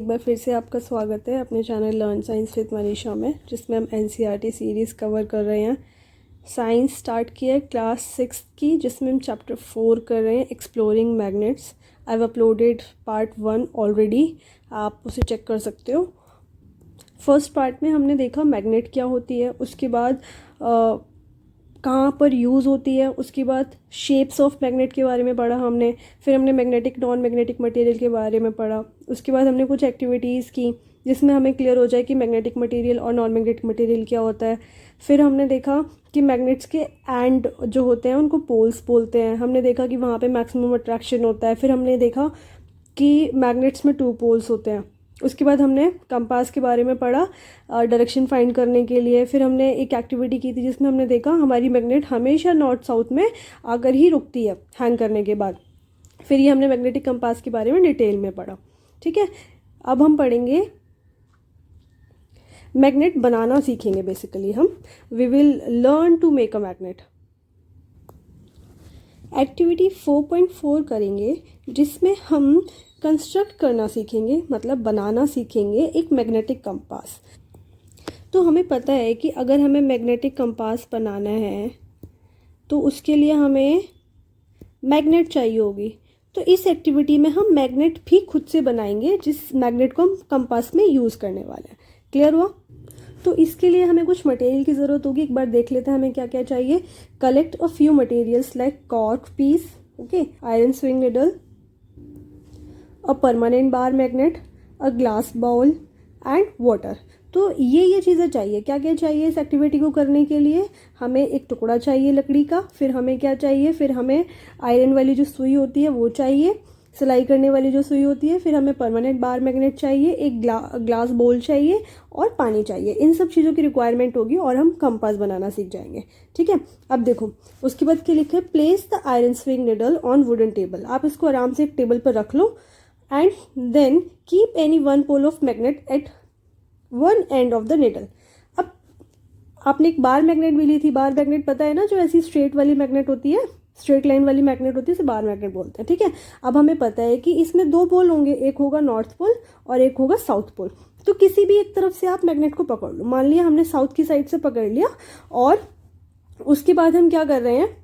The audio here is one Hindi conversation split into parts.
एक बार फिर से आपका स्वागत है अपने channel learn science with Manisha में, जिसमें हम एनसीईआरटी सीरीज़ कवर कर रहे हैं। साइंस स्टार्ट किया है क्लास 6 की, जिसमें हम चैप्टर 4 कर रहे हैं, exploring magnets. I have uploaded part 1 already, आप उसे चेक कर सकते हो। फर्स्ट पार्ट में हमने देखा मैग्नेट क्या होती है, उसके बाद कहाँ पर यूज़ होती है, उसके बाद शेप्स ऑफ मैग्नेट के बारे में पढ़ा हमने, फिर हमने मैग्नेटिक नॉन मैग्नेटिक मटेरियल के बारे में पढ़ा। उसके बाद हमने कुछ एक्टिविटीज़ की जिसमें हमें क्लियर हो जाए कि मैग्नेटिक मटेरियल और नॉन मैग्नेटिक मटेरियल क्या होता है। फिर हमने देखा कि मैग्नेट्स के एंड जो होते हैं उनको पोल्स बोलते हैं। हमने देखा कि वहाँ पे मैक्सिमम अट्रैक्शन होता है। फिर हमने देखा कि मैग्नेट्स में 2 पोल्स होते हैं। उसके बाद हमने कंपास के बारे में पढ़ा डायरेक्शन फाइंड करने के लिए। फिर हमने एक एक्टिविटी की थी जिसमें हमने देखा हमारी मैग्नेट हमेशा नॉर्थ साउथ में आकर ही रुकती है हैंग करने के बाद। फिर ये हमने मैग्नेटिक कंपास के बारे में डिटेल में पढ़ा। ठीक है, अब हम पढ़ेंगे मैग्नेट बनाना सीखेंगे। बेसिकली हम we will learn to make a magnet. Activity 4.4 करेंगे, जिसमें हम कंस्ट्रक्ट करना सीखेंगे, मतलब बनाना सीखेंगे एक मैग्नेटिक कंपास। तो हमें पता है कि अगर हमें मैग्नेटिक कंपास बनाना है तो उसके लिए हमें मैग्नेट चाहिए होगी। तो इस एक्टिविटी में हम मैग्नेट भी खुद से बनाएंगे, जिस मैग्नेट को हम कंपास में यूज़ करने वाले हैं। क्लियर हुआ? तो इसके लिए हमें कुछ मटेरियल की ज़रूरत होगी। एक बार देख लेते हैं हमें क्या क्या चाहिए। Collect a few materials like cork piece, okay, iron swing needle, a permanent bar magnet, a glass bowl and water. तो ये चीज़ें चाहिए। क्या क्या चाहिए इस एक्टिविटी को करने के लिए? हमें एक टुकड़ा चाहिए लकड़ी का। फिर हमें क्या चाहिए? फिर हमें आयरन वाली जो सुई होती है वो चाहिए, सिलाई करने वाली जो सुई होती है। फिर हमें परमानेंट बार मैग्नेट चाहिए, एक ग्लास बाउल चाहिए और पानी चाहिए। इन सब चीज़ों की रिक्वायरमेंट होगी और हम कंपास बनाना सीख जाएंगे। ठीक है, अब देखो उसके बाद क्या लिखा है, place the iron swing needle on wooden table. आप इसको आराम से एक टेबल पर रख लो and then keep any one pole of magnet at one end of the needle। अब आपने एक बार मैग्नेट भी ली थी। बार मैग्नेट पता है ना, जो ऐसी स्ट्रेट वाली मैग्नेट होती है, स्ट्रेट लाइन वाली मैग्नेट होती है, इसे बार मैग्नेट बोलते हैं। ठीक है, अब हमें पता है कि इसमें 2 पोल होंगे, एक होगा नॉर्थ पोल और एक होगा साउथ पोल। तो किसी भी एक तरफ से आप मैग्नेट को पकड़ लो। मान लिया हमने साउथ की साइड से पकड़ लिया और उसके बाद हम क्या कर रहे हैं,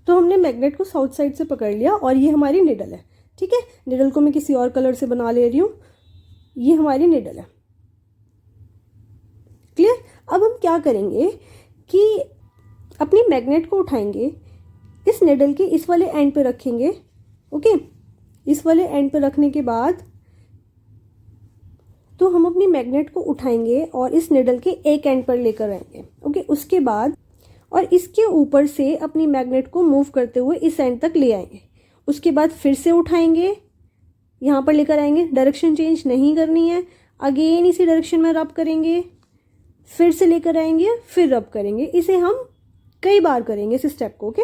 तो हमने मैग्नेट को साउथ साइड से पकड़ लिया और ये हमारी निडल है। ठीक है, निडल को मैं किसी और कलर से बना ले रही हूँ। ये हमारी निडल है। क्लियर? अब हम क्या करेंगे कि अपनी मैग्नेट को उठाएंगे, इस निडल के इस वाले एंड पे रखेंगे। ओके, इस वाले एंड पे रखने के बाद तो हम अपनी मैग्नेट को उठाएंगे और इस निडल के एक एंड पर लेकर आएंगे। ओके, उसके बाद और इसके ऊपर से अपनी मैग्नेट को मूव करते हुए इस एंड तक ले आएंगे। उसके बाद फिर से उठाएंगे, यहाँ पर लेकर आएंगे। डायरेक्शन चेंज नहीं करनी है, अगेन इसी डायरेक्शन में रब करेंगे, फिर से लेकर आएंगे, फिर रब करेंगे। इसे हम कई बार करेंगे इस स्टेप को। ओके,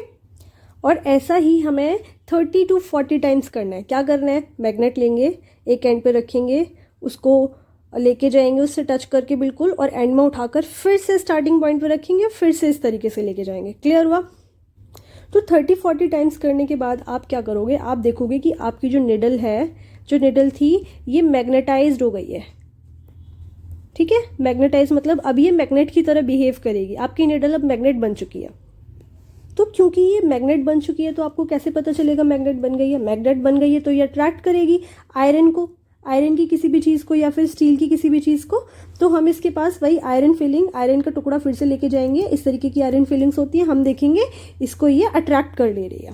और ऐसा ही हमें 30 to 40 टाइम्स करना है। क्या करना है, मैग्नेट लेंगे, एक एंड पे रखेंगे, उसको लेके जाएंगे उससे टच करके बिल्कुल, और एंड में उठाकर फिर से स्टार्टिंग पॉइंट पे रखेंगे, फिर से इस तरीके से लेके जाएंगे। क्लियर हुआ? तो 30-40 टाइम्स करने के बाद आप क्या करोगे, आप देखोगे कि आपकी जो निडल है, जो निडल थी, ये मैग्नेटाइज्ड हो गई है। ठीक है, मैग्नेटाइज मतलब अब ये मैग्नेट की तरह बिहेव करेगी। आपकी निडल अब मैग्नेट बन चुकी है। तो क्योंकि ये मैग्नेट बन चुकी है तो आपको कैसे पता चलेगा मैग्नेट बन गई है? मैग्नेट बन गई है तो ये अट्रैक्ट करेगी आयरन को, आयरन की किसी भी चीज़ को या फिर स्टील की किसी भी चीज़ को। तो हम इसके पास वही आयरन फिलिंग, आयरन का टुकड़ा फिर से लेके जाएंगे। इस तरीके की आयरन फिलिंग्स होती है। हम देखेंगे इसको ये अट्रैक्ट कर ले रही है,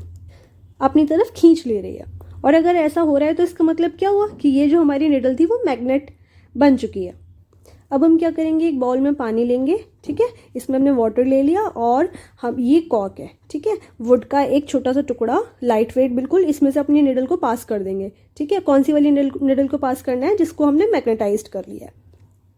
अपनी तरफ खींच ले रही है। और अगर ऐसा हो रहा है तो इसका मतलब क्या हुआ कि ये जो हमारी निडल थी वो मैग्नेट बन चुकी है। अब हम क्या करेंगे, एक बाउल में पानी लेंगे। ठीक है, इसमें हमने वाटर ले लिया और हम, ये कॉर्क है, ठीक है, वुड का एक छोटा सा टुकड़ा, लाइट वेट बिल्कुल, इसमें से अपनी निडल को पास कर देंगे। ठीक है, कौन सी वाली निडल को पास करना है? जिसको हमने मैग्नेटाइज्ड कर लिया है।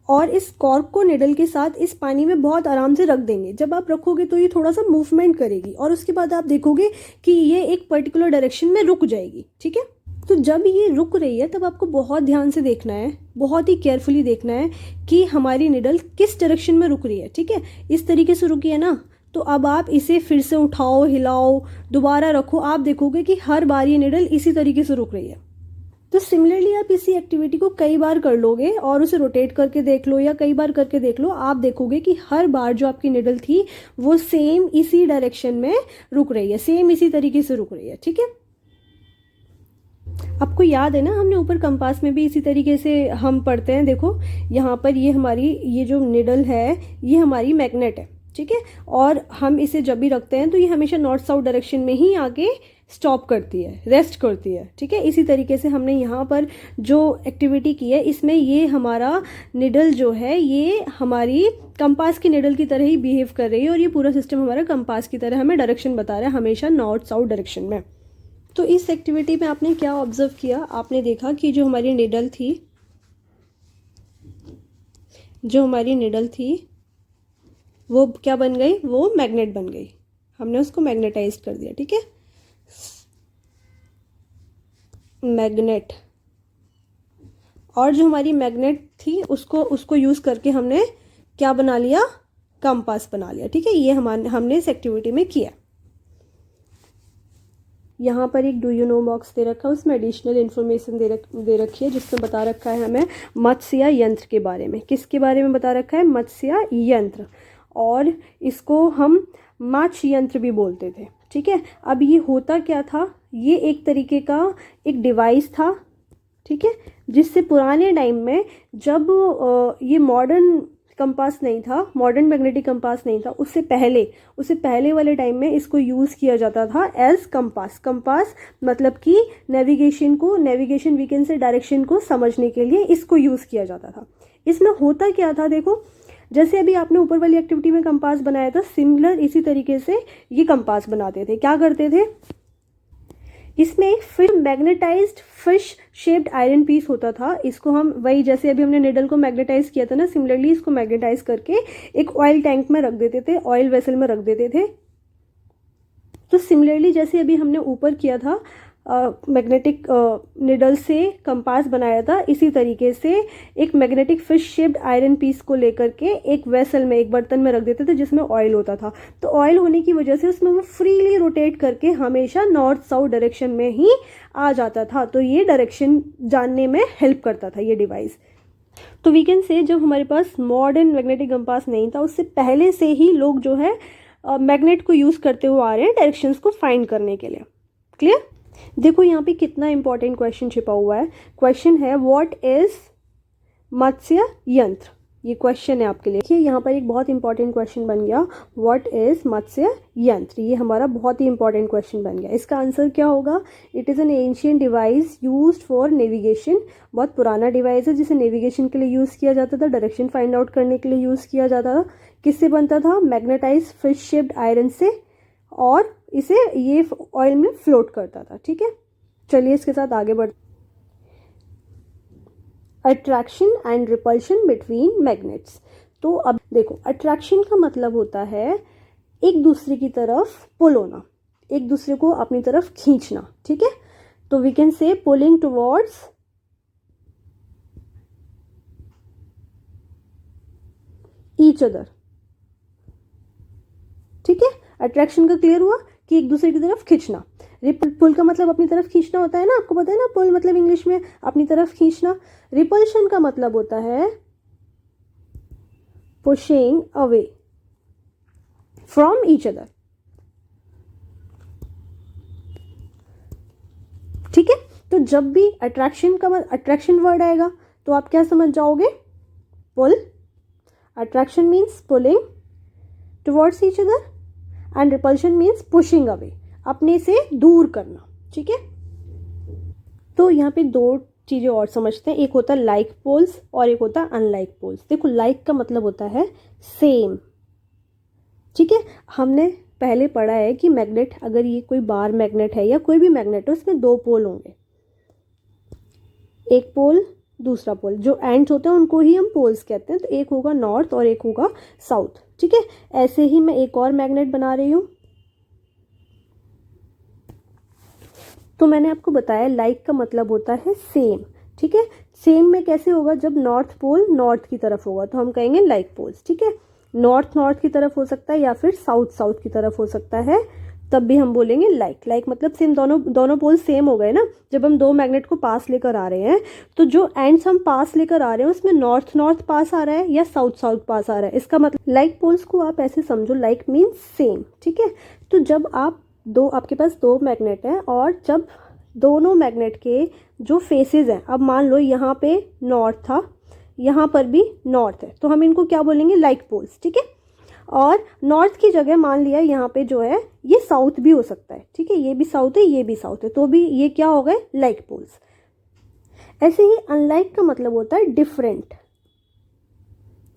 और इस कॉर्क को निडल के साथ इस पानी में बहुत आराम से रख देंगे। जब आप रखोगे तो ये थोड़ा सा मूवमेंट करेगी और उसके बाद आप देखोगे कि ये एक पर्टिकुलर डायरेक्शन में रुक जाएगी। ठीक है, तो जब ये रुक रही है तब आपको बहुत ध्यान से देखना है, बहुत ही केयरफुली देखना है कि हमारी निडल किस डायरेक्शन में रुक रही है। ठीक है, इस तरीके से रुकी है ना, तो अब आप इसे फिर से उठाओ, हिलाओ, दोबारा रखो, आप देखोगे कि हर बार ये निडल इसी तरीके से रुक रही है। तो सिमिलरली आप इसी एक्टिविटी को कई बार कर लोगे और उसे रोटेट करके देख लो या कई बार करके देख लो, आप देखोगे कि हर बार जो आपकी निडल थी वो सेम इसी डायरेक्शन में रुक रही है, सेम इसी तरीके से रुक रही है। ठीक है, आपको याद है ना, हमने ऊपर कंपास में भी इसी तरीके से हम पढ़ते हैं। देखो यहाँ पर ये जो निडल है ये हमारी मैग्नेट है। ठीक है, और हम इसे जब भी रखते हैं तो ये हमेशा नॉर्थ साउथ डायरेक्शन में ही आके स्टॉप करती है, रेस्ट करती है। ठीक है, इसी तरीके से हमने यहाँ पर जो एक्टिविटी की है इसमें ये हमारा निडल जो है ये हमारी कंपास की निडल की तरह ही बिहेव कर रही है और ये पूरा सिस्टम हमारा कंपास की तरह हमें डायरेक्शन बता रहा है हमेशा नॉर्थ साउथ डायरेक्शन में। तो इस एक्टिविटी में आपने क्या ऑब्जर्व किया, आपने देखा कि जो हमारी निडल थी वो क्या बन गई, वो मैग्नेट बन गई, हमने उसको मैग्नेटाइज कर दिया। ठीक है, मैग्नेट, और जो हमारी मैग्नेट थी उसको यूज करके हमने क्या बना लिया, कंपास बना लिया। ठीक है, ये हमने इस एक्टिविटी में किया। यहाँ पर एक डू यू नो बॉक्स दे रखा है, उसमें एडिशनल इन्फॉर्मेशन दे रखी है जिसमें बता रखा है हमें मत्स्य यंत्र के बारे में। किसके बारे में बता रखा है, मत्स्य यंत्र, और इसको हम माछ यंत्र भी बोलते थे। ठीक है, अब ये होता क्या था, ये एक तरीके का एक डिवाइस था। ठीक है, जिससे पुराने टाइम में जब ये मॉडर्न कंपास नहीं था, मॉडर्न मैग्नेटिक कंपास नहीं था, उससे पहले वाले टाइम में इसको यूज़ किया जाता था एज कंपास मतलब कि नेविगेशन वीकेन से डायरेक्शन को समझने के लिए इसको यूज़ किया जाता था। इसमें होता क्या था, देखो जैसे अभी आपने ऊपर वाली एक्टिविटी में कंपास बनाया था, सिमिलर इसी तरीके से ये कंपास बनाते थे। क्या करते थे, इसमें एक magnetised fish shaped iron piece होता था। इसको हम वही जैसे अभी हमने निडल को मैग्नेटाइज किया था ना, सिमिलरली इसको मैग्नेटाइज करके एक ऑयल टैंक में रख देते थे, ऑयल वेसल में रख देते थे। तो सिमिलरली जैसे अभी हमने ऊपर किया था मैग्नेटिक निडल से कंपास बनाया था, इसी तरीके से एक magnetic fish shaped iron piece को लेकर के एक वेसल में, एक बर्तन में रख देते थे जिसमें ऑयल होता था। तो ऑयल होने की वजह से उसमें वो फ्रीली रोटेट करके हमेशा नॉर्थ साउथ डायरेक्शन में ही आ जाता था। तो ये डायरेक्शन जानने में हेल्प करता था ये डिवाइस। तो वी कैन से जब हमारे पास मॉडर्न मैग्नेटिक कंपास नहीं था, उससे पहले से ही लोग जो है मैग्नेट को यूज़ करते हुए आ रहे हैं डायरेक्शंस को फाइंड करने के लिए। क्लियर? देखो यहाँ पे कितना इंपॉर्टेंट क्वेश्चन छिपा हुआ है। क्वेश्चन है व्हाट इज मत्स्य यंत्र, ये क्वेश्चन है आपके लिए। देखिए यहाँ पर एक बहुत इंपॉर्टेंट क्वेश्चन बन गया, व्हाट इज मत्स्य यंत्र, ये हमारा बहुत ही इंपॉर्टेंट क्वेश्चन बन गया। इसका आंसर क्या होगा, it is an ancient device used for navigation, बहुत पुराना डिवाइस है जिसे नेविगेशन के लिए यूज़ किया जाता था, डायरेक्शन फाइंड आउट करने के लिए यूज़ किया जाता था। किससे बनता था, मैग्नेटाइज फिश शेप्ड आयरन से, और इसे ये ऑयल में फ्लोट करता था। ठीक है, चलिए इसके साथ आगे बढ़ते। Attraction and repulsion between magnets. तो अब देखो, अट्रैक्शन का मतलब होता है एक दूसरे की तरफ पुल होना, एक दूसरे को अपनी तरफ खींचना। ठीक है, तो we can see pulling towards each other. ठीक है, अट्रैक्शन का क्लियर हुआ कि एक दूसरे की तरफ खींचना। पुल का मतलब अपनी तरफ खींचना होता है ना, आपको पता है ना, पुल मतलब इंग्लिश में अपनी तरफ खींचना। रिपल्शन का मतलब होता है pushing away from each other. ठीक है, तो जब भी अट्रैक्शन वर्ड आएगा तो आप क्या समझ जाओगे, pull. Attraction means pulling towards each other and repulsion means pushing away, अपने से दूर करना। ठीक है, तो यहाँ पे दो चीज़ें और समझते हैं, एक होता है लाइक पोल्स और एक होता है अनलाइक पोल्स। देखो लाइक का मतलब होता है सेम। ठीक है, हमने पहले पढ़ा है कि मैग्नेट, अगर ये कोई बार मैग्नेट है या कोई भी मैग्नेट है, उसमें दो पोल होंगे, एक पोल दूसरा पोल, जो एंड्स होते हैं उनको ही हम पोल्स कहते हैं। तो एक होगा नॉर्थ और एक होगा साउथ। ठीक है, ऐसे ही मैं एक और मैग्नेट बना रही हूं। तो मैंने आपको बताया लाइक का मतलब होता है सेम। ठीक है, सेम में कैसे होगा, जब नॉर्थ पोल नॉर्थ की तरफ होगा तो हम कहेंगे लाइक पोल्स। ठीक है, नॉर्थ की तरफ हो सकता है या फिर साउथ की तरफ हो सकता है, तब भी हम बोलेंगे लाइक। लाइक मतलब सेम, दोनों पोल सेम हो गए ना। जब हम दो मैग्नेट को पास लेकर आ रहे हैं तो जो एंड्स हम पास लेकर आ रहे हैं उसमें नॉर्थ नॉर्थ पास आ रहा है या साउथ साउथ पास आ रहा है। इसका मतलब लाइक पोल्स को आप ऐसे समझो, लाइक मीन्स सेम, ठीक है। तो जब आपके पास दो मैग्नेट हैं और जब दोनों मैग्नेट के जो फेसेस हैं, अब मान लो यहाँ पे नॉर्थ था, यहाँ पर भी नॉर्थ है, तो हम इनको क्या बोलेंगे, लाइक पोल्स, ठीक है। और नॉर्थ की जगह मान लिया यहाँ पे जो है ये साउथ भी हो सकता है, ठीक है, ये भी साउथ है ये भी साउथ है, तो भी ये क्या हो गए, लाइक पोल्स। ऐसे ही अनलाइक का मतलब होता है डिफरेंट।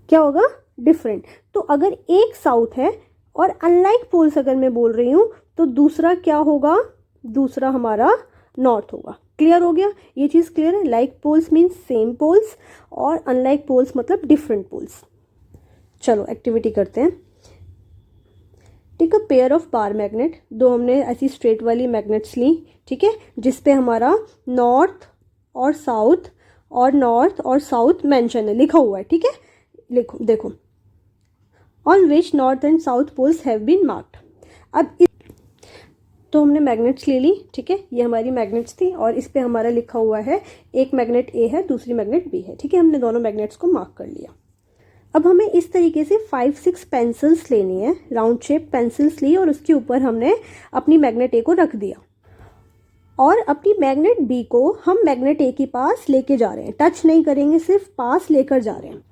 क्या होगा, डिफरेंट। तो अगर एक साउथ है और अनलाइक पोल्स अगर मैं बोल रही हूँ तो दूसरा क्या होगा, दूसरा हमारा नॉर्थ होगा। क्लियर हो गया, ये चीज़ क्लियर है। Like poles means same poles और अनलाइक पोल्स मतलब डिफरेंट पोल्स। चलो एक्टिविटी करते हैं। Take a pair of bar magnet, दो हमने ऐसी स्ट्रेट वाली मैग्नेट्स ली, ठीक है, जिसपे हमारा नॉर्थ और साउथ मेंशन है, लिखा हुआ है, ठीक है। लिखो, देखो, on which north and south poles have been marked. अब तो हमने मैग्नेट्स ले ली, ठीक है, ये हमारी मैग्नेट्स थी और इस पे हमारा लिखा हुआ है, एक मैग्नेट ए है दूसरी मैग्नेट बी है, ठीक है। हमने दोनों मैग्नेट्स को मार्क कर लिया। अब हमें इस तरीके से 5-6 पेंसिल्स लेनी है, राउंड शेप पेंसिल्स ली और उसके ऊपर हमने अपनी मैग्नेट ए को रख दिया और अपनी मैग्नेट बी को हम मैग्नेट ए के पास लेके जा रहे हैं, टच नहीं करेंगे, सिर्फ पास लेकर जा रहे हैं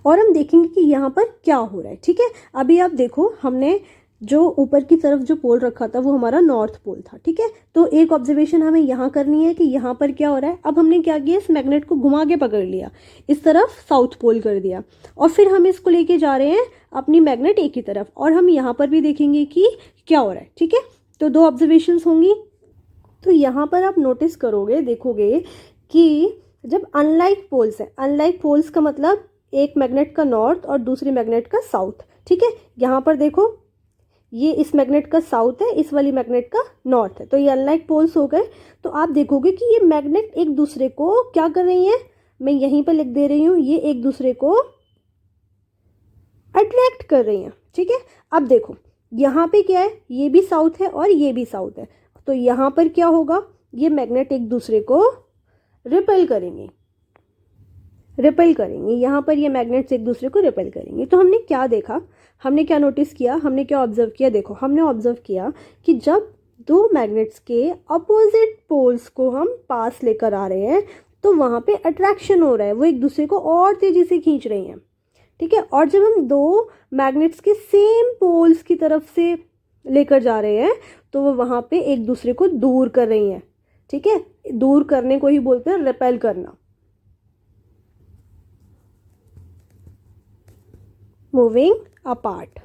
और हम देखेंगे कि यहाँ पर क्या हो रहा है, ठीक है। अभी आप देखो, हमने जो ऊपर की तरफ जो पोल रखा था वो हमारा नॉर्थ पोल था, ठीक है। तो एक ऑब्जर्वेशन हमें यहाँ करनी है कि यहाँ पर क्या हो रहा है। अब हमने क्या किया, इस मैग्नेट को घुमा के पकड़ लिया, इस तरफ साउथ पोल कर दिया और फिर हम इसको लेके जा रहे हैं अपनी मैग्नेट ए की तरफ और हम यहाँ पर भी देखेंगे कि क्या हो रहा है, ठीक है। तो दो ऑब्जर्वेशंस होंगी। तो यहाँ पर आप नोटिस करोगे, देखोगे कि जब अनलाइक पोल्स है, अनलाइक पोल्स का मतलब एक मैग्नेट का नॉर्थ और दूसरी मैग्नेट का साउथ, ठीक है। यहाँ पर देखो, ये इस मैग्नेट का साउथ है, इस वाली मैग्नेट का नॉर्थ है, तो ये अनलाइक पोल्स हो गए। तो आप देखोगे कि ये मैग्नेट एक दूसरे को क्या कर रही हैं, मैं यहीं पर लिख दे रही हूँ, ये एक दूसरे को अट्रैक्ट कर रही हैं, ठीक है। अब देखो यहाँ पे क्या है, ये भी साउथ है और ये भी साउथ है, तो यहाँ पर क्या होगा, ये मैग्नेट एक दूसरे को रिपेल करेंगे, यहाँ पर ये मैग्नेट्स एक दूसरे को रिपेल करेंगे। तो हमने क्या देखा, हमने क्या नोटिस किया, हमने क्या ऑब्जर्व किया, देखो हमने ऑब्जर्व किया कि जब दो मैग्नेट्स के अपोजिट पोल्स को हम पास लेकर आ रहे हैं तो वहाँ पे अट्रैक्शन हो रहा है, वो एक दूसरे को और तेजी से खींच रही हैं, ठीक है। और जब हम दो मैग्नेट्स के सेम पोल्स की तरफ से लेकर जा रहे हैं तो वो वहाँ पे एक दूसरे को दूर कर रही हैं, ठीक है। दूर करने को ही बोलते हैं रिपेल करना, मूविंग अपार्ट,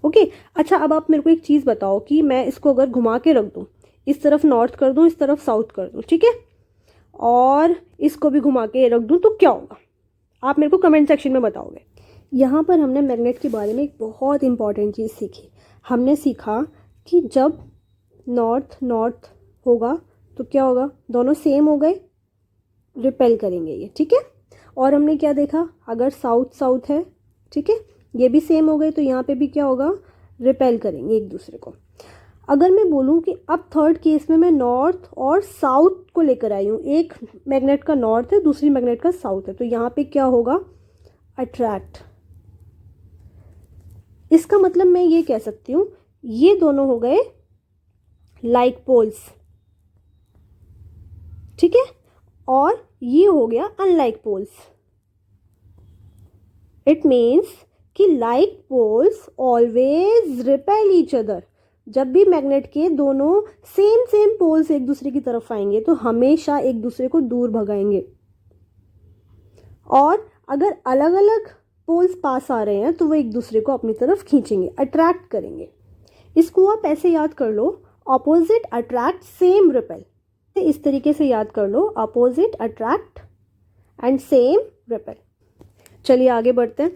ओके। अच्छा, अब आप मेरे को एक चीज़ बताओ कि मैं इसको अगर घुमा के रख दूँ, इस तरफ नॉर्थ कर दूँ, इस तरफ साउथ कर दूँ, ठीक है, और इसको भी घुमा के रख दूँ तो क्या होगा, आप मेरे को कमेंट सेक्शन में बताओगे। यहाँ पर हमने मैग्नेट के बारे में एक बहुत इंपॉर्टेंट चीज़ सीखी। हमने सीखा कि जब नॉर्थ नॉर्थ होगा तो क्या होगा, दोनों सेम हो गए, रिपेल करेंगे ये, ठीक है। और हमने क्या देखा, अगर साउथ साउथ है, ठीक है, ये भी सेम हो गए, तो यहाँ पे भी क्या होगा, रिपेल करेंगे एक दूसरे को। अगर मैं बोलूँ कि अब थर्ड केस में मैं नॉर्थ और साउथ को लेकर आई हूँ, एक मैग्नेट का नॉर्थ है दूसरी मैग्नेट का साउथ है, तो यहाँ पे क्या होगा, अट्रैक्ट। इसका मतलब मैं ये कह सकती हूँ ये दोनों हो गए लाइक पोल्स, ठीक है, और ये हो गया अनलाइक पोल्स। इट मीन्स कि like poles always repel each other. जब भी मैग्नेट के दोनों सेम पोल्स एक दूसरे की तरफ आएंगे तो हमेशा एक दूसरे को दूर भगाएंगे, और अगर अलग अलग पोल्स पास आ रहे हैं तो वो एक दूसरे को अपनी तरफ खींचेंगे, अट्रैक्ट करेंगे। इसको आप ऐसे याद कर लो, ऑपोजिट अट्रैक्ट सेम रिपेल। इस तरीके से याद कर लो, opposite attract and same repel. चलिए आगे बढ़ते हैं।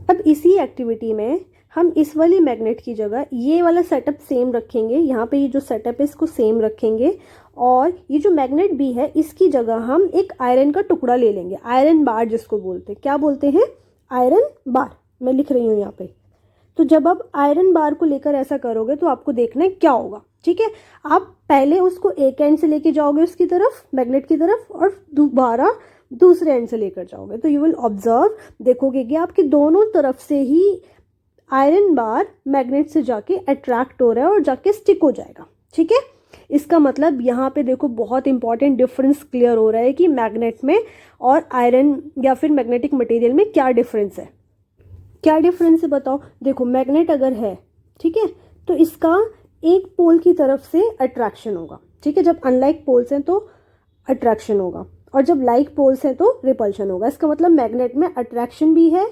अब इसी एक्टिविटी में हम इस वाली मैग्नेट की जगह ये वाला सेटअप सेम रखेंगे, यहाँ पे ये जो सेटअप है इसको सेम रखेंगे, और ये जो मैग्नेट भी है इसकी जगह हम एक आयरन का टुकड़ा ले लेंगे, आयरन बार जिसको बोलते हैं। क्या बोलते हैं, आयरन बार, मैं लिख रही हूँ यहाँ पे। तो जब आप आयरन बार को लेकर ऐसा करोगे तो आपको देखना है क्या होगा, ठीक है। आप पहले उसको एक एंड से लेके जाओगे उसकी तरफ, मैग्नेट की तरफ, और दोबारा दूसरे एंड से लेकर जाओगे, तो यू विल ऑब्जर्व, देखोगे कि आपकी दोनों तरफ से ही आयरन बार मैग्नेट से जाके अट्रैक्ट हो रहा है और जाके स्टिक हो जाएगा, ठीक है। इसका मतलब यहाँ पे देखो बहुत इंपॉर्टेंट डिफरेंस क्लियर हो रहा है कि मैग्नेट में और आयरन या फिर मैग्नेटिक मटेरियल में क्या डिफरेंस है। क्या डिफरेंस है बताओ। देखो मैग्नेट अगर है, ठीक है, तो इसका एक पोल की तरफ से अट्रैक्शन होगा, ठीक है। जब अनलाइक पोल्स हैं तो अट्रैक्शन होगा, और जब लाइक पोल्स हैं तो रिपल्शन होगा। इसका मतलब मैग्नेट में अट्रैक्शन भी है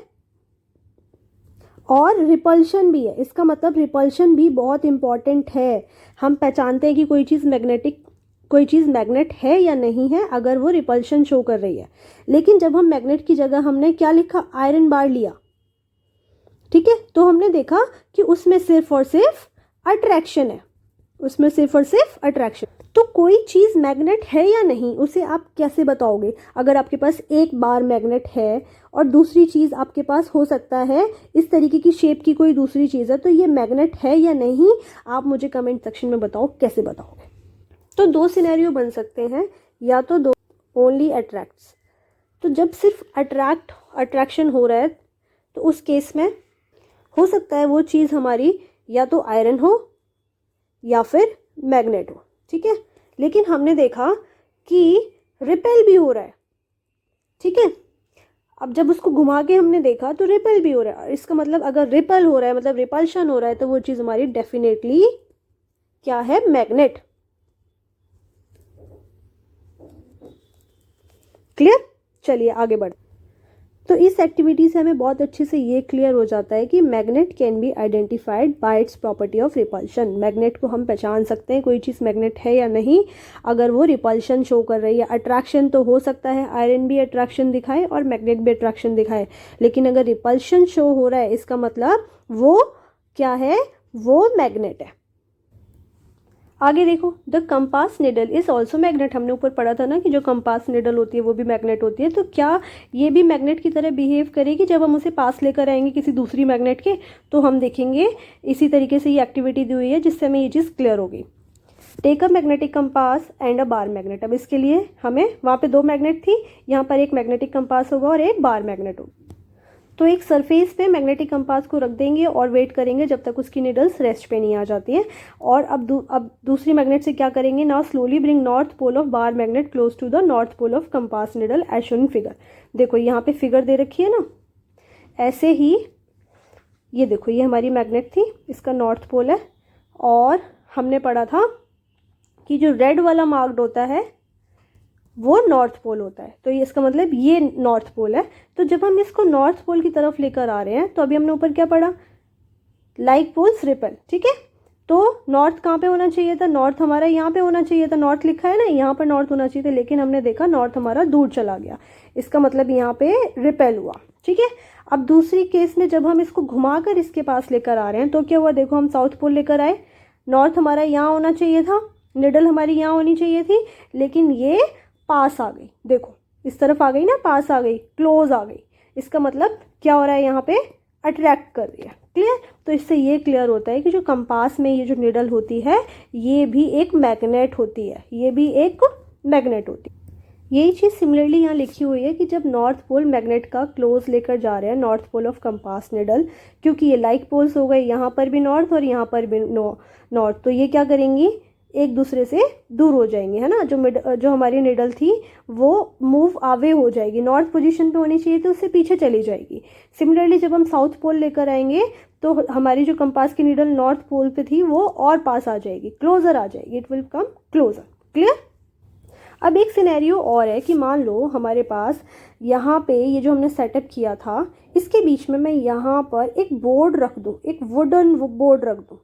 और रिपल्शन भी है। इसका मतलब रिपल्शन भी बहुत इंपॉर्टेंट है। हम पहचानते हैं कि कोई चीज़ मैग्नेट है या नहीं है अगर वो रिपल्शन शो कर रही है। लेकिन जब हम मैग्नेट की जगह हमने क्या लिखा, आयरन बार लिया, ठीक है, तो हमने देखा कि उसमें सिर्फ और सिर्फ अट्रैक्शन है, उसमें सिर्फ और सिर्फ अट्रैक्शन। तो कोई चीज़ मैग्नेट है या नहीं उसे आप कैसे बताओगे। अगर आपके पास एक बार मैग्नेट है और दूसरी चीज़ आपके पास हो सकता है इस तरीके की शेप की कोई दूसरी चीज़ है, तो ये मैग्नेट है या नहीं, आप मुझे कमेंट सेक्शन में बताओ कैसे बताओगे। तो दो सिनेरियो बन सकते हैं, या तो दो ओनली अट्रैक्ट्स। तो जब सिर्फ अट्रैक्शन हो रहा है तो उस केस में हो सकता है वो चीज़ हमारी या तो आयरन हो या फिर मैग्नेट हो, ठीक है। लेकिन हमने देखा कि रिपेल भी हो रहा है, ठीक है। अब जब उसको घुमा के हमने देखा तो रिपेल भी हो रहा है। इसका मतलब अगर रिपेल हो रहा है मतलब रिपल्शन हो रहा है, तो वो चीज़ हमारी डेफिनेटली क्या है, मैग्नेट। क्लियर। चलिए आगे बढ़। तो इस एक्टिविटी से हमें बहुत अच्छे से ये क्लियर हो जाता है कि magnet can be identified by it's property of repulsion. Magnet को हम पहचान सकते हैं कोई चीज़ मैग्नेट है या नहीं अगर वो रिपल्शन शो कर रही है। अट्रैक्शन तो हो सकता है आयरन भी अट्रैक्शन दिखाए और मैग्नेट भी अट्रैक्शन दिखाए, लेकिन अगर रिपल्शन शो हो रहा है इसका मतलब वो क्या है, वो मैग्नेट है। आगे देखो, the compass needle is also magnet. हमने ऊपर पढ़ा था ना कि जो कंपास निडल होती है वो भी मैग्नेट होती है। तो क्या ये भी मैग्नेट की तरह बिहेव करेगी जब हम उसे पास लेकर आएंगे किसी दूसरी मैग्नेट के। तो हम देखेंगे इसी तरीके से ये एक्टिविटी दी हुई है जिससे हमें ये चीज़ क्लियर होगी। Take a magnetic compass and a bar magnet. अब इसके लिए हमें वहाँ पे दो मैग्नेट थी, यहाँ पर एक मैग्नेटिक कंपास होगा और एक बार मैग्नेट होगा। तो एक सरफेस पे मैग्नेटिक कंपास को रख देंगे और वेट करेंगे जब तक उसकी निडल्स रेस्ट पे नहीं आ जाती है। और अब दूसरी मैग्नेट से क्या करेंगे, now slowly bring north pole of bar magnet close to the north pole of compass needle as shown in figure. देखो यहाँ पे फिगर दे रखी है ना, ऐसे ही ये देखो ये हमारी मैग्नेट थी, इसका नॉर्थ पोल है, और हमने पढ़ा था कि जो रेड वाला मार्क्ड होता है वो नॉर्थ पोल होता है। तो ये इसका मतलब ये नॉर्थ पोल है। तो जब हम इसको नॉर्थ पोल की तरफ लेकर आ रहे हैं तो अभी हमने ऊपर क्या पढ़ा, लाइक पोल्स रिपेल, ठीक है। तो नॉर्थ कहाँ पे होना चाहिए था, नॉर्थ हमारा यहाँ पे होना चाहिए था, नॉर्थ लिखा है ना, यहाँ पर नॉर्थ होना चाहिए था, लेकिन हमने देखा नॉर्थ हमारा दूर चला गया, इसका मतलब यहाँ पे रिपेल हुआ, ठीक है। अब दूसरी केस में जब हम इसको घुमा कर इसके पास लेकर आ रहे हैं तो क्या हुआ, देखो हम साउथ पोल लेकर आए, नॉर्थ हमारा यहाँ होना चाहिए था, निडल हमारी यहाँ होनी चाहिए थी, लेकिन ये पास आ गई, देखो इस तरफ आ गई ना, पास आ गई, क्लोज आ गई। इसका मतलब क्या हो रहा है, यहाँ पे अट्रैक्ट कर रही है। क्लियर। तो इससे ये क्लियर होता है कि जो कंपास में ये जो निडल होती है ये भी एक मैग्नेट होती है, ये भी एक मैग्नेट होती है। यही चीज़ सिमिलरली यहाँ लिखी हुई है कि जब नॉर्थ पोल मैग्नेट का क्लोज लेकर जा रहे हैं, north pole of compass needle, क्योंकि ये लाइक पोल्स हो गए, यहाँ पर भी नॉर्थ और यहाँ पर भी नॉर्थ, तो ये क्या करेंगी, एक दूसरे से दूर हो जाएंगे, है ना। जो हमारी निडल थी वो मूव अवे हो जाएगी, नॉर्थ पोजीशन पे होनी चाहिए तो उससे पीछे चली जाएगी। सिमिलरली जब हम साउथ पोल लेकर आएंगे तो हमारी जो कंपास की निडल नॉर्थ पोल पे थी वो और पास आ जाएगी, क्लोजर आ जाएगी, it will come closer. Clear. अब एक सिनेरियो और है कि मान लो हमारे पास यहाँ पे ये जो हमने सेटअप किया था इसके बीच में मैं यहाँ पर एक बोर्ड रख दूँ, एक वुडन बोर्ड रख दूँ,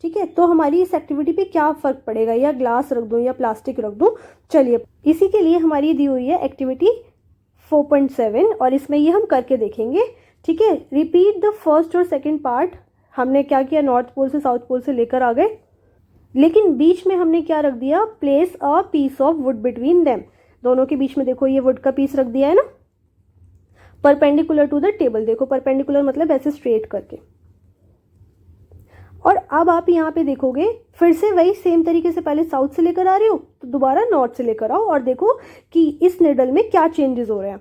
ठीक है। तो हमारी इस एक्टिविटी पे क्या फ़र्क पड़ेगा, या ग्लास रख दूँ या प्लास्टिक रख दूँ। चलिए इसी के लिए हमारी दी हुई है एक्टिविटी 4.7 और इसमें ये हम करके देखेंगे, ठीक है। रिपीट द फर्स्ट और सेकंड पार्ट। हमने क्या किया, नॉर्थ पोल से साउथ पोल से लेकर आ गए, लेकिन बीच में हमने क्या रख दिया, place a piece of wood between them. दोनों के बीच में देखो ये वुड का पीस रख दिया है ना, परपेंडिकुलर टू द टेबल। देखो परपेंडिकुलर मतलब ऐसे स्ट्रेट करके, और अब आप यहाँ पे देखोगे फिर से वही सेम तरीके से, पहले साउथ से लेकर आ रही हो तो दोबारा नॉर्थ से लेकर आओ और देखो कि इस निडल में क्या चेंजेस हो रहे हैं।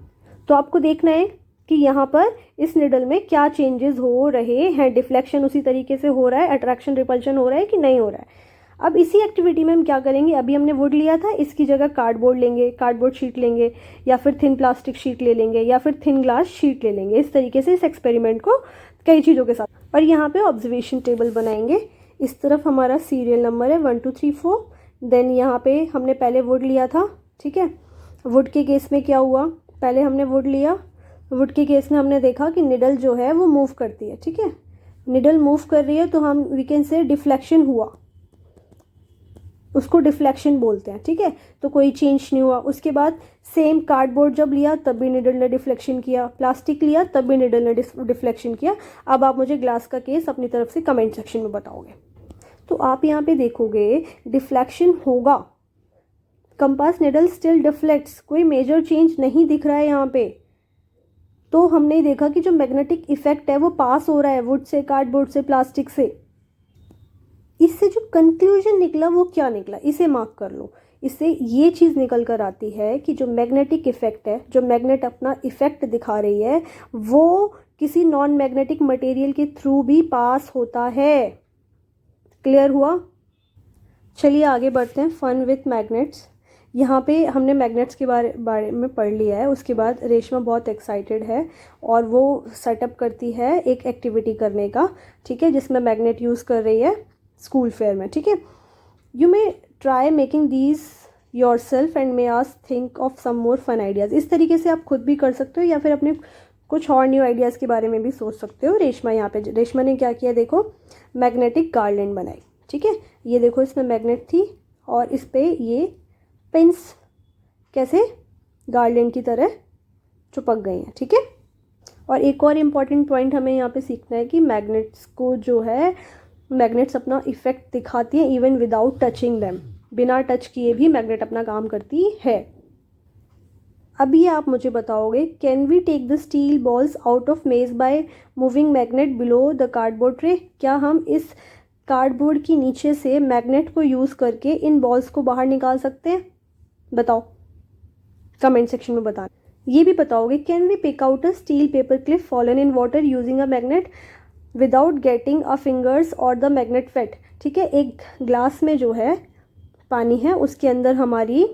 तो आपको देखना है कि यहाँ पर इस निडल में क्या चेंजेस हो रहे हैं, डिफ्लेक्शन उसी तरीके से हो रहा है, अट्रैक्शन रिपल्शन हो रहा है कि नहीं हो रहा है। अब इसी एक्टिविटी में हम क्या करेंगे, अभी हमने वुड लिया था, इसकी जगह कार्डबोर्ड लेंगे, कार्डबोर्ड शीट लेंगे, या फिर थिन प्लास्टिक शीट ले लेंगे, या फिर थिन ग्लास शीट ले लेंगे। इस तरीके से इस एक्सपेरिमेंट को कई चीज़ों के साथ, और यहाँ पे ऑब्जर्वेशन टेबल बनाएंगे। इस तरफ हमारा सीरियल नंबर है 1 2 3 4। देन यहाँ पे हमने पहले वुड लिया था, ठीक है। वुड के केस में क्या हुआ, पहले हमने वुड लिया, वुड के केस में हमने देखा कि निडल जो है वो मूव करती है, ठीक है। निडल मूव कर रही है तो हम वी कैन से डिफ्लेक्शन हुआ, उसको डिफ्लेक्शन बोलते हैं, ठीक है। तो कोई चेंज नहीं हुआ। उसके बाद सेम कार्डबोर्ड जब लिया तब भी निडल ने डिफ्लेक्शन किया, प्लास्टिक लिया तब भी निडल ने डिफ्लेक्शन किया। अब आप मुझे ग्लास का केस अपनी तरफ से कमेंट सेक्शन में बताओगे। तो आप यहाँ पे देखोगे डिफ्लेक्शन होगा, कंपास निडल स्टिल डिफ्लेक्ट्स, कोई मेजर चेंज नहीं दिख रहा है यहाँ पे। तो हमने देखा कि जो मैग्नेटिक इफेक्ट है वो पास हो रहा है वुड से, कार्डबोर्ड से, प्लास्टिक से। इससे जो कंक्लूजन निकला वो क्या निकला, इसे मार्क कर लो। इससे ये चीज़ निकल कर आती है कि जो मैग्नेटिक इफेक्ट है, जो मैग्नेट अपना इफेक्ट दिखा रही है, वो किसी नॉन मैग्नेटिक मटेरियल के थ्रू भी पास होता है। क्लियर हुआ? चलिए आगे बढ़ते हैं। Fun with magnets. यहाँ पे हमने मैग्नेट्स के बारे में पढ़ लिया है। उसके बाद रेशमा बहुत एक्साइटेड है और वो सेटअप करती है एक एक्टिविटी करने का, ठीक है, जिसमें मैग्नेट यूज़ कर रही है स्कूल फेयर में, ठीक है। You may try making these yourself and may ask think of some more fun ideas. इस तरीके से आप खुद भी कर सकते हो या फिर अपने कुछ और न्यू आइडियाज़ के बारे में भी सोच सकते हो। रेशमा ने क्या किया, देखो मैग्नेटिक गार्लैंड बनाई, ठीक है। ये देखो इसमें मैग्नेट थी और इस पर ये पिंस कैसे गार्लैंड की तरह चिपक गई हैं, ठीक है। और एक और इम्पॉर्टेंट पॉइंट हमें यहाँ पे सीखना है कि मैग्नेट्स को जो है, मैग्नेट्स अपना इफेक्ट दिखाती हैं इवन विदाउट टचिंग देम, बिना टच किए भी मैग्नेट अपना काम करती है। अब ये आप मुझे बताओगे, can we take the steel balls out of maze by moving magnet below the cardboard tray. क्या हम इस कार्डबोर्ड की नीचे से मैग्नेट को यूज़ करके इन बॉल्स को बाहर निकाल सकते हैं? बताओ, कमेंट सेक्शन में बताना। ये भी बताओगे, can we pick out a steel paper clip fallen in water using a magnet without getting a fingers और द मैग्नेट वेट। ठीक है, एक ग्लास में जो है पानी है, उसके अंदर हमारी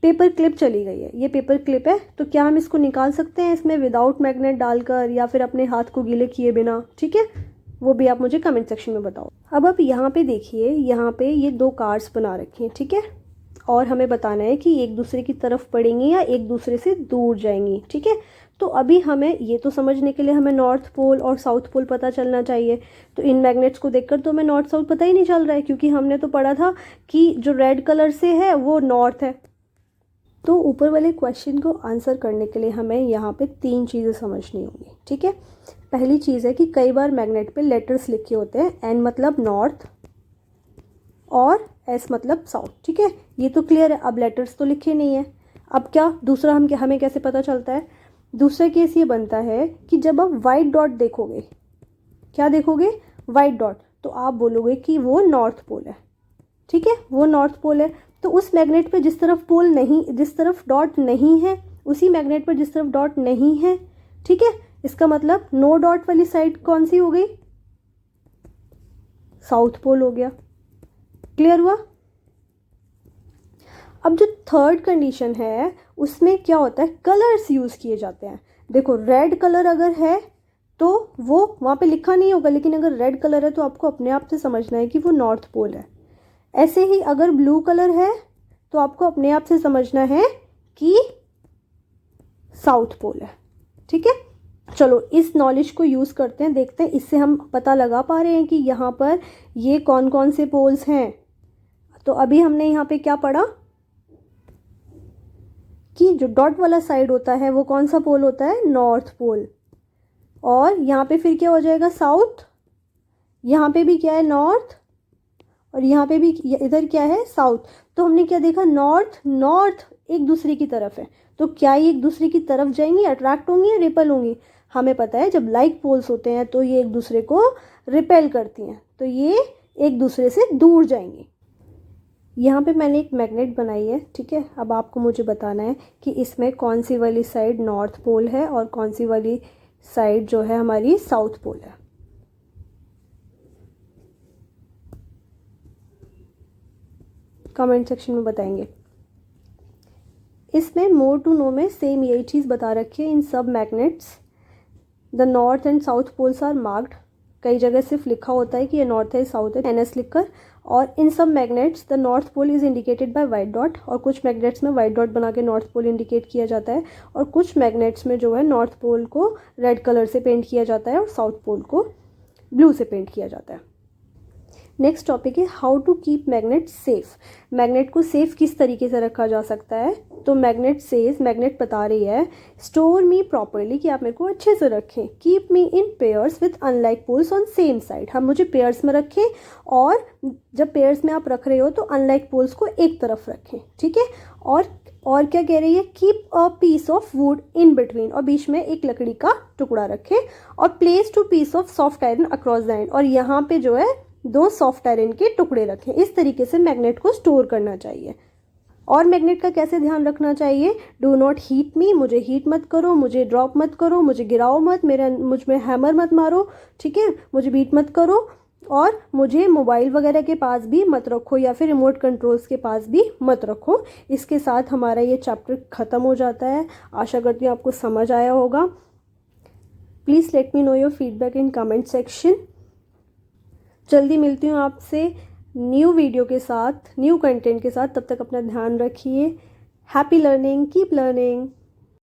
पेपर क्लिप चली गई है। ये पेपर क्लिप है, तो क्या हम इसको निकाल सकते हैं इसमें विदाउट मैग्नेट डालकर या फिर अपने हाथ को गीले किए बिना? ठीक है, वो भी आप मुझे कमेंट सेक्शन में बताओ। अब आप यहाँ पे देखिए, यहाँ पे ये दो कार्ड्स बना रखी हैं, ठीक है, और हमें बताना है कि एक दूसरे की तरफ पड़ेंगी या एक दूसरे से दूर जाएंगी। ठीक है, तो अभी हमें ये तो समझने के लिए हमें नॉर्थ पोल और साउथ पोल पता चलना चाहिए। तो इन मैग्नेट्स को देखकर तो हमें नॉर्थ साउथ पता ही नहीं चल रहा है, क्योंकि हमने तो पढ़ा था कि जो रेड कलर से है वो नॉर्थ है। तो ऊपर वाले क्वेश्चन को आंसर करने के लिए हमें यहाँ पे 3 चीज़ें समझनी होंगी। ठीक है, पहली चीज़ है कि कई बार मैग्नेट पे लेटर्स लिखे होते हैं, एन मतलब नॉर्थ और एस मतलब साउथ। ठीक है, ये तो क्लियर है। अब लेटर्स तो लिखे नहीं है, अब क्या दूसरा हमें कैसे पता चलता है? दूसरा केस ये बनता है कि जब आप वाइट डॉट देखोगे, क्या देखोगे? वाइट डॉट, तो आप बोलोगे कि वो नॉर्थ पोल है। ठीक है, वो नॉर्थ पोल है। तो उस मैग्नेट पे जिस तरफ पोल नहीं, जिस तरफ डॉट नहीं है, उसी मैग्नेट पर जिस तरफ डॉट नहीं है, ठीक है, इसका मतलब नो डॉट वाली साइड कौन सी हो गई? साउथ पोल हो गया। क्लियर हुआ? अब जो थर्ड कंडीशन है उसमें क्या होता है, कलर्स यूज़ किए जाते हैं। देखो, रेड कलर अगर है तो वो वहाँ पे लिखा नहीं होगा, लेकिन अगर रेड कलर है तो आपको अपने आप से समझना है कि वो नॉर्थ पोल है। ऐसे ही अगर ब्लू कलर है तो आपको अपने आप से समझना है कि साउथ पोल है। ठीक है, चलो इस नॉलेज को यूज़ करते हैं, देखते हैं इससे हम पता लगा पा रहे हैं कि यहाँ पर ये कौन कौन से पोल्स हैं। तो अभी हमने यहाँ पे क्या पढ़ा कि जो डॉट वाला साइड होता है वो कौन सा पोल होता है? North pole. और यहाँ पे फिर क्या हो जाएगा? साउथ। यहाँ पे भी क्या है? नॉर्थ। और यहाँ पे भी इधर क्या है? साउथ। तो हमने क्या देखा? नॉर्थ नॉर्थ एक दूसरे की तरफ है, तो क्या ये एक दूसरे की तरफ जाएंगी, अट्रैक्ट होंगी या रिपेल होंगी? हमें पता है जब लाइक पोल्स होते हैं तो ये एक दूसरे को रिपेल करती हैं, तो ये एक दूसरे से दूर जाएंगी। यहाँ पे मैंने एक मैग्नेट बनाई है, ठीक है। अब आपको मुझे बताना है कि इसमें कौन सी वाली साइड नॉर्थ पोल है और कौन सी वाली साइड जो है हमारी साउथ पोल है। कमेंट सेक्शन में बताएंगे। इसमें मोर टू नो में सेम यही चीज़ बता रखी है। In some magnets the north and south poles are marked. कई जगह सिर्फ लिखा होता है कि ये नॉर्थ है साउथ है, NS लिखकर। और in some magnets the north pole is indicated by white dot, और कुछ मैग्नेट्स में वाइट डॉट बना के नॉर्थ पोल इंडिकेट किया जाता है, और कुछ मैग्नेट्स में जो है नॉर्थ पोल को रेड कलर से पेंट किया जाता है और साउथ पोल को ब्लू से पेंट किया जाता है। नेक्स्ट टॉपिक है how to keep magnet safe. Magnet को सेफ किस तरीके से रखा जा सकता है? तो मैग्नेट बता रही है स्टोर मी प्रॉपरली, कि आप मेरे को अच्छे से रखें। Keep me in pairs with unlike poles on same side. हम मुझे पेयर्स में रखें, और जब पेयर्स में आप रख रहे हो तो अनलाइक पोल्स को एक तरफ रखें, ठीक है। और क्या कह रही है? Keep a piece of wood in between, और बीच में एक लकड़ी का टुकड़ा रखें। और place 2 piece of soft iron across the end, और यहाँ पे जो है 2 सॉफ्ट आयरन के टुकड़े रखें। इस तरीके से मैग्नेट को स्टोर करना चाहिए। और मैग्नेट का कैसे ध्यान रखना चाहिए? डू नॉट हीट मी, मुझे हीट मत करो, मुझे ड्रॉप मत करो, मुझे गिराओ मत, मुझ में हैमर मत मारो, ठीक है, मुझे बीट मत करो, और मुझे मोबाइल वगैरह के पास भी मत रखो, या फिर रिमोट कंट्रोल्स के पास भी मत रखो। इसके साथ हमारा ये चैप्टर ख़त्म हो जाता है। आशा करती हूँ आपको समझ आया होगा। Please let me know your feedback in comment section. जल्दी मिलती हूँ आपसे न्यू वीडियो के साथ, न्यू कंटेंट के साथ। तब तक अपना ध्यान रखिए। Happy learning, keep learning.